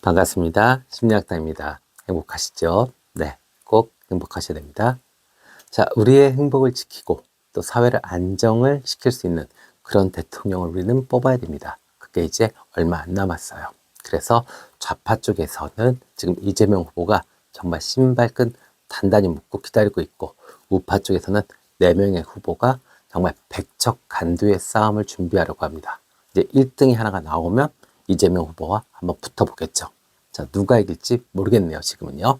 반갑습니다. 심리학당입니다. 행복하시죠? 네, 꼭 행복하셔야 됩니다. 자, 우리의 행복을 지키고 또 사회를 안정을 시킬 수 있는 그런 대통령을 우리는 뽑아야 됩니다. 그게 이제 얼마 안 남았어요. 그래서 좌파 쪽에서는 지금 이재명 후보가 정말 신발끈 단단히 묶고 기다리고 있고, 우파 쪽에서는 4명의 후보가 정말 백척간두의 싸움을 준비하려고 합니다. 이제 1등이 하나가 나오면 이재명 후보와 한번 붙어보겠죠. 자, 누가 이길지 모르겠네요, 지금은요.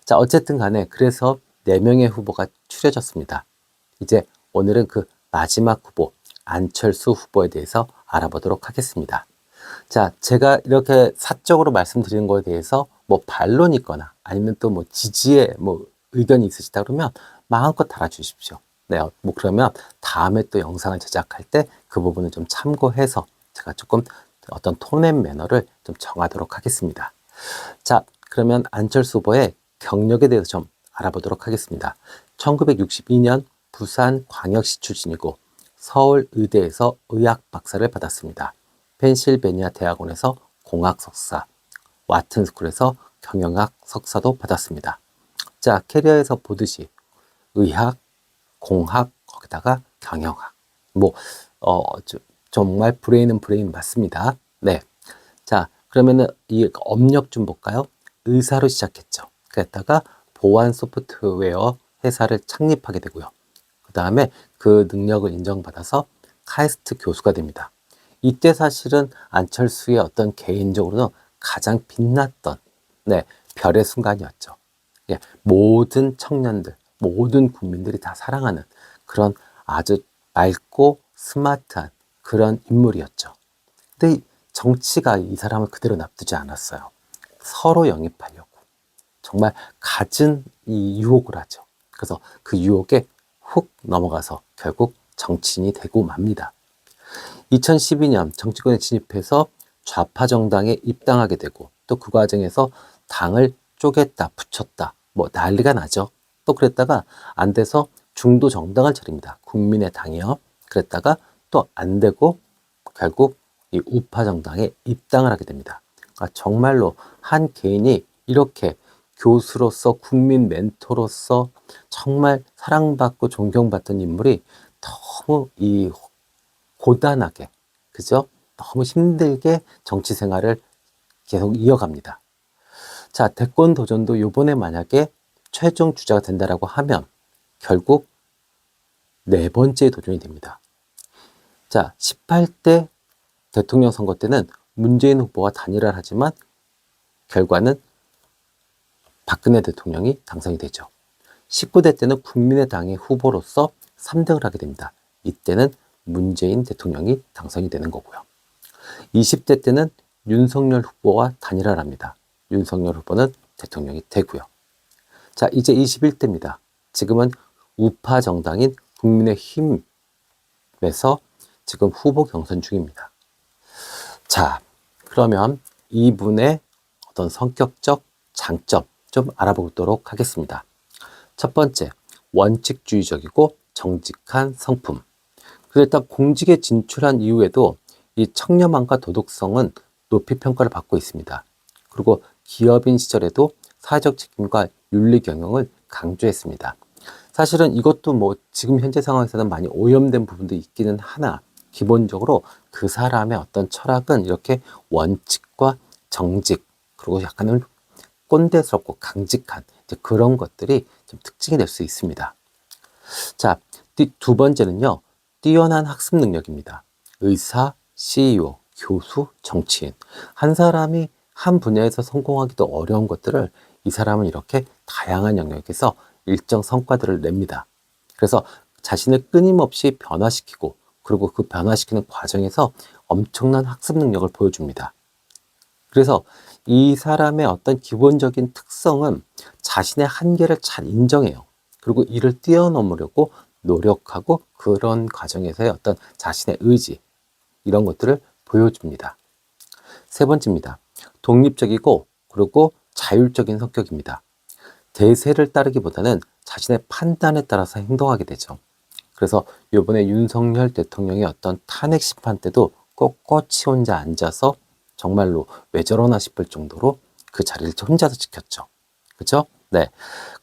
자, 어쨌든 간에 그래서 4명의 후보가 추려졌습니다. 이제 오늘은 그 마지막 후보, 안철수 후보에 대해서 알아보도록 하겠습니다. 자, 제가 이렇게 사적으로 말씀드리는 거에 대해서 뭐 반론이 있거나 아니면 또 뭐 지지의 뭐 의견이 있으시다 그러면 마음껏 달아주십시오. 네, 뭐 그러면 다음에 또 영상을 제작할 때 그 부분을 좀 참고해서 제가 조금 어떤 톤 앤 매너를 좀 정하도록 하겠습니다. 자, 그러면 안철수 후보의 경력에 대해서 좀 알아보도록 하겠습니다. 1962년 부산광역시 출신이고 서울의대에서 의학 박사를 받았습니다. 펜실베니아 대학원에서 공학 석사, 와튼스쿨에서 경영학 석사도 받았습니다. 자, 캐리어에서 보듯이 의학, 공학, 거기다가 경영학. 뭐, 정말 브레인은 브레인 맞습니다. 네. 자, 그러면은 이 업력 좀 볼까요? 의사로 시작했죠. 그랬다가 보안 소프트웨어 회사를 창립하게 되고요. 그 다음에 그 능력을 인정받아서 카이스트 교수가 됩니다. 이때 사실은 안철수의 어떤 개인적으로는 가장 빛났던 별의 순간이었죠. 예, 모든 청년들, 모든 국민들이 다 사랑하는 그런 아주 맑고 스마트한 그런 인물이었죠. 근데 정치가 이 사람을 그대로 놔두지 않았어요. 서로 영입하려고 정말 갖은 이 유혹을 하죠. 그래서 그 유혹에 훅 넘어가서 결국 정치인이 되고 맙니다. 2012년 정치권에 진입해서 좌파 정당에 입당하게 되고 또 그 과정에서 당을 쪼갰다 붙였다 뭐 난리가 나죠. 또 그랬다가 안 돼서 중도 정당을 차립니다. 국민의당이요. 그랬다가 또 안 되고 결국 이 우파 정당에 입당을 하게 됩니다. 그러니까 정말로 한 개인이 이렇게 교수로서 국민 멘토로서 정말 사랑받고 존경받던 인물이 너무 이 고단하게, 그죠? 너무 힘들게 정치 생활을 계속 이어갑니다. 자, 대권 도전도 요번에 만약에 최종 주자가 된다라고 하면 결국 4번째 도전이 됩니다. 자, 18대 대통령 선거 때는 문재인 후보와 단일화를 하지만 결과는 박근혜 대통령이 당선이 되죠. 19대 때는 국민의당의 후보로서 3등을 하게 됩니다. 이때는 문재인 대통령이 당선이 되는 거고요. 20대 때는 윤석열 후보와 단일화를 합니다. 윤석열 후보는 대통령이 되고요. 자, 이제 21대입니다. 지금은 우파 정당인 국민의힘에서 지금 후보 경선 중입니다. 자, 그러면 이분의 어떤 성격적 장점 좀 알아보도록 하겠습니다. 첫 번째, 원칙주의적이고 정직한 성품. 그래서 일단 공직에 진출한 이후에도 이 청렴함과 도덕성은 높이 평가를 받고 있습니다. 그리고 기업인 시절에도 사회적 책임과 윤리 경영을 강조했습니다. 사실은 이것도 뭐 지금 현재 상황에서는 많이 오염된 부분도 있기는 하나 기본적으로 그 사람의 어떤 철학은 이렇게 원칙과 정직 그리고 약간은 꼰대스럽고 강직한 그런 것들이 좀 특징이 될 수 있습니다. 자, 두 번째는요. 뛰어난 학습 능력입니다. 의사, CEO, 교수, 정치인. 한 사람이 한 분야에서 성공하기도 어려운 것들을 이 사람은 이렇게 다양한 영역에서 일정 성과들을 냅니다. 그래서 자신을 끊임없이 변화시키고 그리고 그 변화시키는 과정에서 엄청난 학습 능력을 보여줍니다. 그래서 이 사람의 어떤 기본적인 특성은 자신의 한계를 잘 인정해요. 그리고 이를 뛰어넘으려고 노력하고 그런 과정에서의 어떤 자신의 의지 이런 것들을 보여줍니다. 세 번째입니다. 독립적이고 그리고 자율적인 성격입니다. 대세를 따르기보다는 자신의 판단에 따라서 행동하게 되죠. 그래서 이번에 윤석열 대통령의 어떤 탄핵 심판 때도 꼿꼿이 혼자 앉아서 정말로 왜 저러나 싶을 정도로 그 자리를 혼자서 지켰죠. 그죠? 네.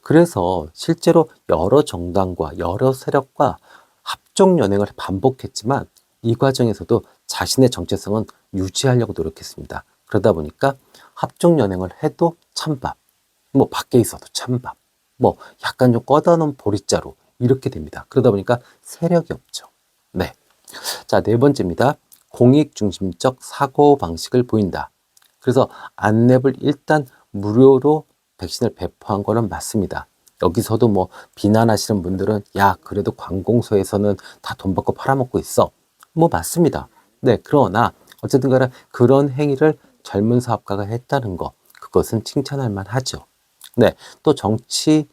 그래서 실제로 여러 정당과 여러 세력과 합종 연행을 반복했지만 이 과정에서도 자신의 정체성은 유지하려고 노력했습니다. 그러다 보니까 합종 연행을 해도 찬밥, 뭐 밖에 있어도 찬밥, 뭐 약간 좀 꺼다놓은 보릿자루 이렇게 됩니다. 그러다 보니까 세력이 없죠. 네. 자, 네 번째입니다. 공익 중심적 사고 방식을 보인다. 그래서 안랩을 일단 무료로 백신을 배포한 거는 맞습니다. 여기서도 뭐 비난하시는 분들은 야, 그래도 관공서에서는 다 돈 받고 팔아먹고 있어. 뭐 맞습니다. 네, 그러나 어쨌든 간에 그런 행위를 젊은 사업가가 했다는 거, 그것은 칭찬할 만하죠. 네, 또 정치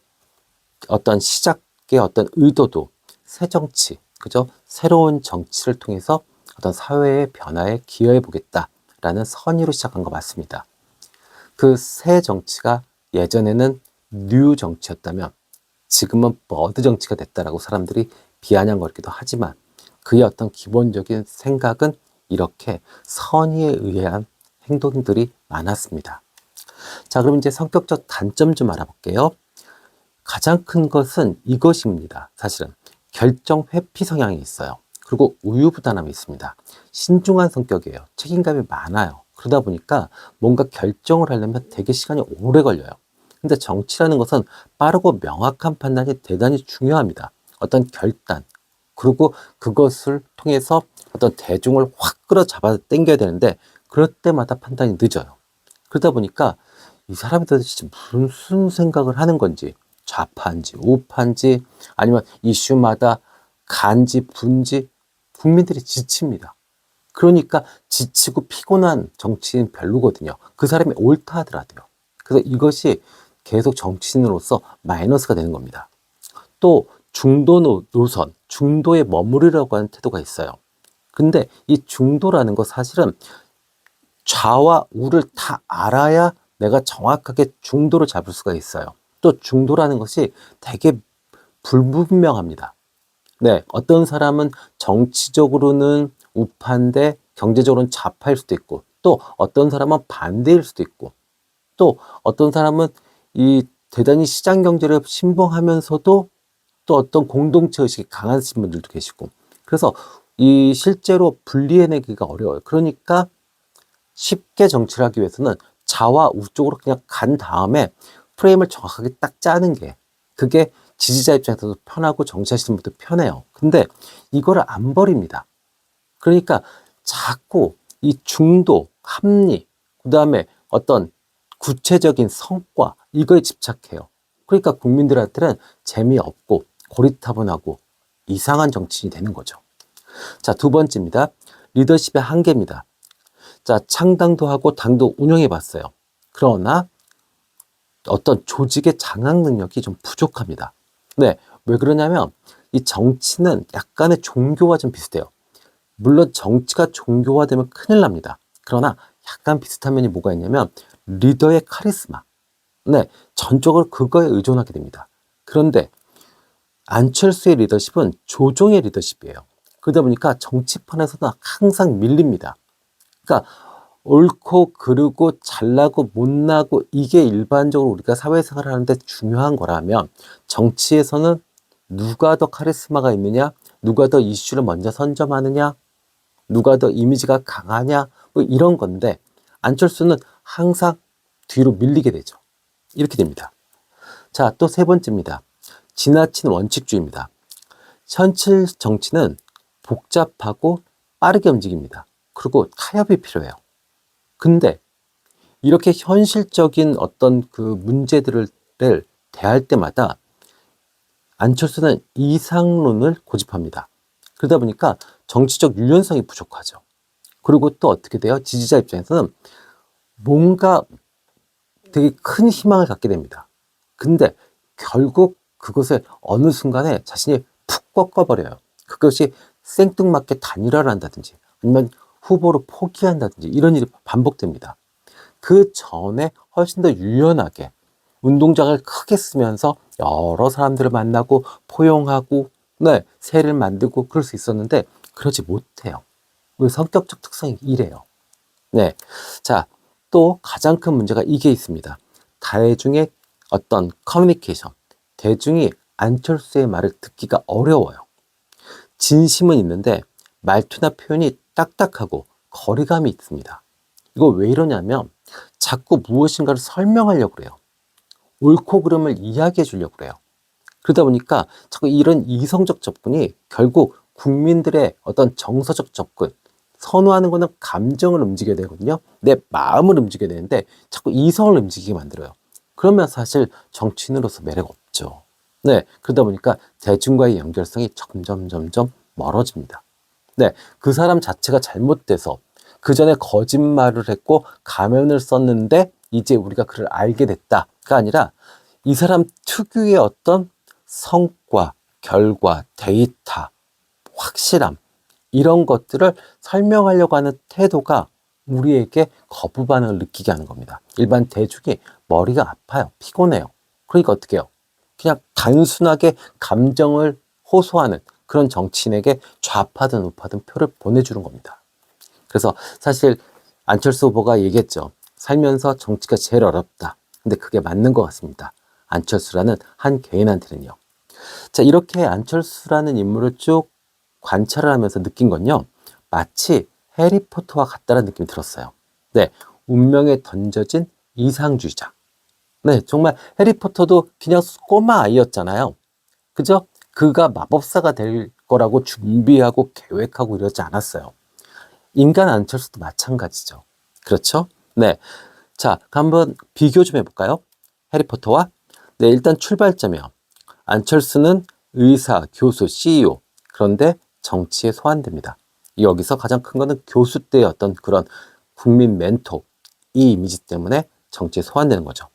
어떤 시작의 어떤 의도도 새 정치, 그죠? 새로운 정치를 통해서 어떤 사회의 변화에 기여해 보겠다라는 선의로 시작한 거 맞습니다. 그 새 정치가 예전에는 뉴 정치였다면 지금은 버드 정치가 됐다라고 사람들이 비아냥거리기도 하지만 그의 어떤 기본적인 생각은 이렇게 선의에 의한 행동들이 많았습니다. 자, 그럼 이제 성격적 단점 좀 알아볼게요. 가장 큰 것은 이것입니다. 사실은 결정 회피 성향이 있어요. 그리고 우유부단함이 있습니다. 신중한 성격이에요. 책임감이 많아요. 그러다 보니까 뭔가 결정을 하려면 되게 시간이 오래 걸려요. 근데 정치라는 것은 빠르고 명확한 판단이 대단히 중요합니다. 어떤 결단, 그리고 그것을 통해서 어떤 대중을 확 끌어잡아 당겨야 되는데 그럴 때마다 판단이 늦어요. 그러다 보니까 이 사람이 도대체 무슨 생각을 하는 건지, 좌파인지 우파인지 아니면 이슈마다 간지 분지 국민들이 지칩니다. 그러니까 지치고 피곤한 정치인 별로거든요. 그 사람이 옳다 하더라도요. 그래서 이것이 계속 정치인으로서 마이너스가 되는 겁니다. 또 중도 노선, 중도에 머무르려고 하는 태도가 있어요. 근데 이 중도라는 거 사실은 좌와 우를 다 알아야 내가 정확하게 중도를 잡을 수가 있어요. 또 중도라는 것이 되게 불분명합니다. 네, 어떤 사람은 정치적으로는 우파인데 경제적으로는 좌파일 수도 있고, 또 어떤 사람은 반대일 수도 있고, 또 어떤 사람은 이 대단히 시장 경제를 신봉하면서도 또 어떤 공동체 의식이 강하신 분들도 계시고, 그래서 이 실제로 분리해내기가 어려워요. 그러니까 쉽게 정치를 하기 위해서는 좌와 우 쪽으로 그냥 간 다음에 프레임을 정확하게 딱 짜는 게 그게 지지자 입장에서도 편하고 정치하시는 분도 편해요. 근데 이거를 안 버립니다. 그러니까 자꾸 이 중도, 합리, 그 다음에 어떤 구체적인 성과 이거에 집착해요. 그러니까 국민들한테는 재미없고 고리타분하고 이상한 정치인이 되는 거죠. 자, 두 번째입니다. 리더십의 한계입니다. 자, 창당도 하고 당도 운영해 봤어요. 그러나 어떤 조직의 장악 능력이 좀 부족합니다. 네, 왜 그러냐면 이 정치는 약간의 종교와 좀 비슷해요. 물론 정치가 종교화되면 큰일 납니다. 그러나 약간 비슷한 면이 뭐가 있냐면 리더의 카리스마. 네, 전적으로 그거에 의존하게 됩니다. 그런데 안철수의 리더십은 조종의 리더십이에요. 그러다 보니까 정치판에서는 항상 밀립니다. 그러니까 옳고 그르고 잘나고 못나고 이게 일반적으로 우리가 사회생활을 하는데 중요한 거라면 정치에서는 누가 더 카리스마가 있느냐, 누가 더 이슈를 먼저 선점하느냐, 누가 더 이미지가 강하냐, 뭐 이런 건데 안철수는 항상 뒤로 밀리게 되죠. 이렇게 됩니다. 자, 또 세 번째입니다. 지나친 원칙주의입니다. 현실 정치는 복잡하고 빠르게 움직입니다. 그리고 타협이 필요해요. 근데 이렇게 현실적인 어떤 그 문제들을 대할 때마다 안철수는 이상론을 고집합니다. 그러다 보니까 정치적 유연성이 부족하죠. 그리고 또 어떻게 돼요? 지지자 입장에서는 뭔가 되게 큰 희망을 갖게 됩니다. 근데 결국 그것을 어느 순간에 자신이 푹 꺾어버려요. 그것이 생뚱맞게 단일화를 한다든지 아니면 후보를 포기한다든지 이런 일이 반복됩니다. 그 전에 훨씬 더 유연하게 운동장을 크게 쓰면서 여러 사람들을 만나고 포용하고 네, 새를 만들고 그럴 수 있었는데 그러지 못해요. 우리 성격적 특성이 이래요. 네. 자, 또 가장 큰 문제가 이게 있습니다. 대중의 어떤 커뮤니케이션. 대중이 안철수의 말을 듣기가 어려워요. 진심은 있는데 말투나 표현이 딱딱하고 거리감이 있습니다. 이거 왜 이러냐면 자꾸 무엇인가를 설명하려고 그래요. 옳고 그름을 이야기해 주려고 그래요. 그러다 보니까 자꾸 이런 이성적 접근이 결국 국민들의 어떤 정서적 접근, 선호하는 거는 감정을 움직여야 되거든요. 내 마음을 움직여야 되는데 자꾸 이성을 움직이게 만들어요. 그러면 사실 정치인으로서 매력 없죠. 네, 그러다 보니까 대중과의 연결성이 점점 멀어집니다. 네, 그 사람 자체가 잘못돼서 그 전에 거짓말을 했고 가면을 썼는데 이제 우리가 그를 알게 됐다가 아니라 이 사람 특유의 어떤 성과, 결과, 데이터, 확실함 이런 것들을 설명하려고 하는 태도가 우리에게 거부 반응을 느끼게 하는 겁니다. 일반 대중이 머리가 아파요. 피곤해요. 그러니까 어떻게 해요? 그냥 단순하게 감정을 호소하는 그런 정치인에게 좌파든 우파든 표를 보내주는 겁니다. 그래서 사실 안철수 후보가 얘기했죠. 살면서 정치가 제일 어렵다. 근데 그게 맞는 것 같습니다. 안철수라는 한 개인한테는요. 자, 이렇게 안철수라는 인물을 쭉 관찰을 하면서 느낀 건요. 마치 해리포터와 같다는 느낌이 들었어요. 네, 운명에 던져진 이상주의자. 네, 정말 해리포터도 그냥 꼬마 아이였잖아요. 그죠? 그가 마법사가 될 거라고 준비하고 계획하고 이러지 않았어요. 인간 안철수도 마찬가지죠. 그렇죠? 네. 자, 한번 비교 좀 해볼까요? 해리포터와? 네, 일단 출발점이요. 안철수는 의사, 교수, CEO. 그런데 정치에 소환됩니다. 여기서 가장 큰 거는 교수 때의 어떤 그런 국민 멘토, 이 이미지 때문에 정치에 소환되는 거죠.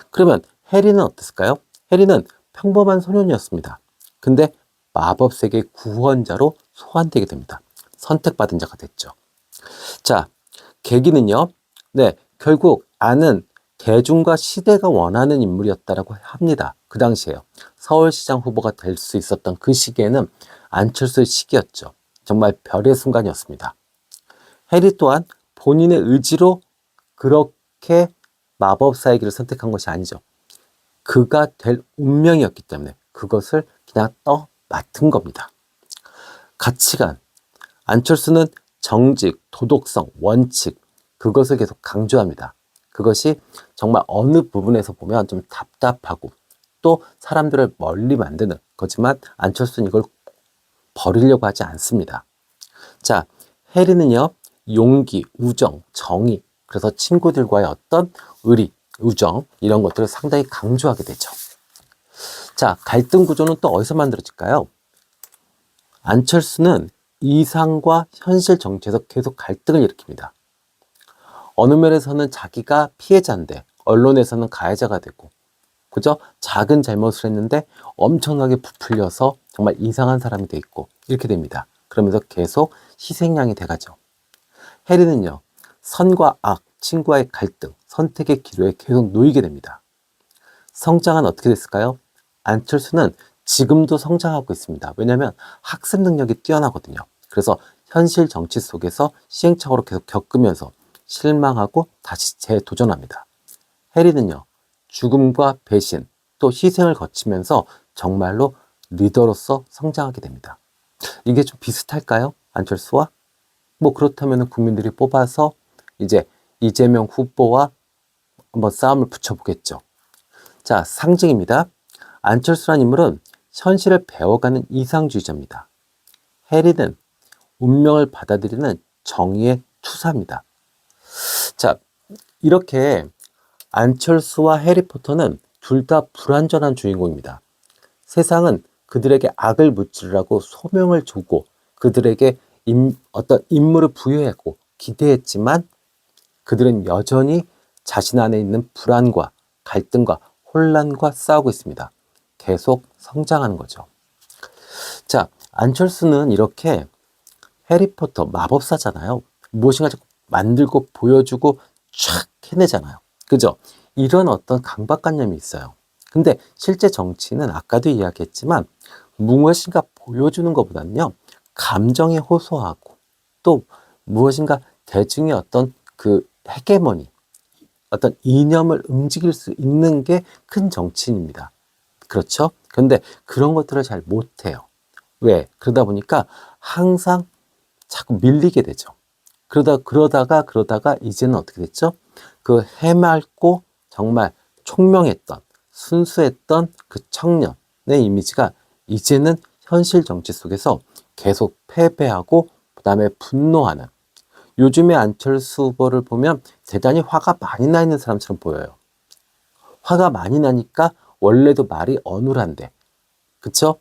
그러면 해리는 어땠을까요? 해리는 평범한 소년이었습니다. 근데 마법 세계의 구원자로 소환되게 됩니다. 선택받은 자가 됐죠. 자, 계기는요. 네, 결국 아는 대중과 시대가 원하는 인물이었다라고 합니다. 그 당시에요. 서울시장 후보가 될 수 있었던 그 시기에는 안철수의 시기였죠. 정말 별의 순간이었습니다. 해리 또한 본인의 의지로 그렇게 마법사의 길을 선택한 것이 아니죠. 그가 될 운명이었기 때문에 그것을 그냥 맡은 겁니다. 가치관. 안철수는 정직, 도덕성, 원칙, 그것을 계속 강조합니다. 그것이 정말 어느 부분에서 보면 좀 답답하고 또 사람들을 멀리 만드는 거지만 안철수는 이걸 버리려고 하지 않습니다. 자, 해리는요, 용기, 우정, 정의, 그래서 친구들과의 어떤 의리, 우정, 이런 것들을 상당히 강조하게 되죠. 자, 갈등 구조는 또 어디서 만들어질까요? 안철수는 이상과 현실 정치에서 계속 갈등을 일으킵니다. 어느 면에서는 자기가 피해자인데 언론에서는 가해자가 되고, 그죠? 작은 잘못을 했는데 엄청나게 부풀려서 정말 이상한 사람이 돼 있고 이렇게 됩니다. 그러면서 계속 희생양이 돼가죠. 해리는요, 선과 악, 친구와의 갈등, 선택의 기로에 계속 놓이게 됩니다. 성장은 어떻게 됐을까요? 안철수는 지금도 성장하고 있습니다. 왜냐하면 학습 능력이 뛰어나거든요. 그래서 현실 정치 속에서 시행착오를 계속 겪으면서 실망하고 다시 재도전합니다. 해리는요, 죽음과 배신, 또 희생을 거치면서 정말로 리더로서 성장하게 됩니다. 이게 좀 비슷할까요? 안철수와? 뭐 그렇다면 국민들이 뽑아서 이제 이재명 후보와 한번 싸움을 붙여보겠죠. 자, 상징입니다. 안철수란 인물은 현실을 배워가는 이상주의자입니다. 해리는 운명을 받아들이는 정의의 투사입니다. 자, 이렇게 안철수와 해리포터는 둘 다 불완전한 주인공입니다. 세상은 그들에게 악을 무찌르라고 소명을 주고 그들에게 어떤 임무를 부여했고 기대했지만 그들은 여전히 자신 안에 있는 불안과 갈등과 혼란과 싸우고 있습니다. 계속 성장하는 거죠. 자, 안철수는 이렇게 해리포터 마법사잖아요. 무엇인가 자꾸 만들고 보여주고 촥 해내잖아요. 그죠? 이런 어떤 강박관념이 있어요. 근데 실제 정치는 아까도 이야기했지만 무엇인가 보여주는 것보다는요, 감정에 호소하고 또 무엇인가 대중의 어떤 그 헤게모니, 어떤 이념을 움직일 수 있는 게 큰 정치인입니다. 그렇죠? 그런데 그런 것들을 잘 못해요. 왜? 그러다 보니까 항상 자꾸 밀리게 되죠. 그러다가 이제는 어떻게 됐죠? 그 해맑고 정말 총명했던, 순수했던 그 청년의 이미지가 이제는 현실 정치 속에서 계속 패배하고 그다음에 분노하는, 요즘의 안철수 후보를 보면 대단히 화가 많이 나 있는 사람처럼 보여요. 화가 많이 나니까 원래도 말이 어눌한데, 그쵸?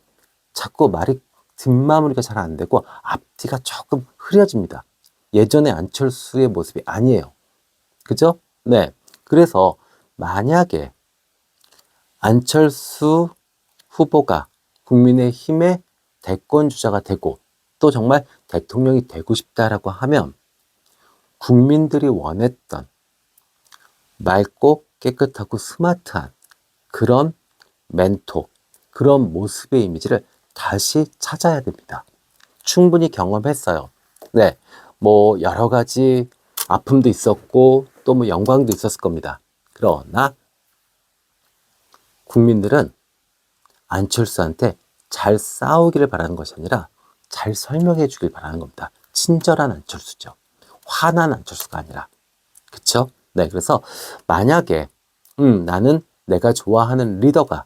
자꾸 말이 뒷마무리가 잘 안 되고 앞뒤가 조금 흐려집니다. 예전의 안철수의 모습이 아니에요. 그죠? 네. 그래서 만약에 안철수 후보가 국민의힘의 대권 주자가 되고 또 정말 대통령이 되고 싶다라고 하면 국민들이 원했던 맑고 깨끗하고 스마트한 그런 멘토, 그런 모습의 이미지를 다시 찾아야 됩니다. 충분히 경험했어요. 네, 뭐 여러 가지 아픔도 있었고 또 뭐 영광도 있었을 겁니다. 그러나 국민들은 안철수한테 잘 싸우기를 바라는 것이 아니라 잘 설명해 주길 바라는 겁니다. 친절한 안철수죠. 화난 안철수가 아니라. 그쵸? 네, 그래서 만약에 나는 내가 좋아하는 리더가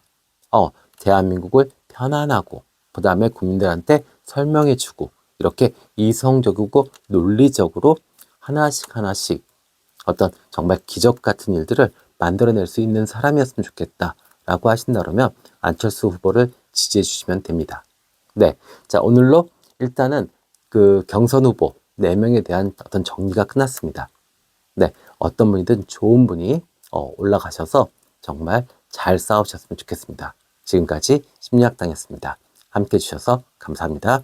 대한민국을 편안하고 그 다음에 국민들한테 설명해 주고 이렇게 이성적이고 논리적으로 하나씩 어떤 정말 기적 같은 일들을 만들어낼 수 있는 사람이었으면 좋겠다라고 하신다 그러면 안철수 후보를 지지해 주시면 됩니다. 네, 자 오늘로 일단은 그 경선 후보 4명에 대한 어떤 정리가 끝났습니다. 네, 어떤 분이든 좋은 분이 올라가셔서 정말 잘 싸우셨으면 좋겠습니다. 지금까지 심리학당이었습니다. 함께 해주셔서 감사합니다.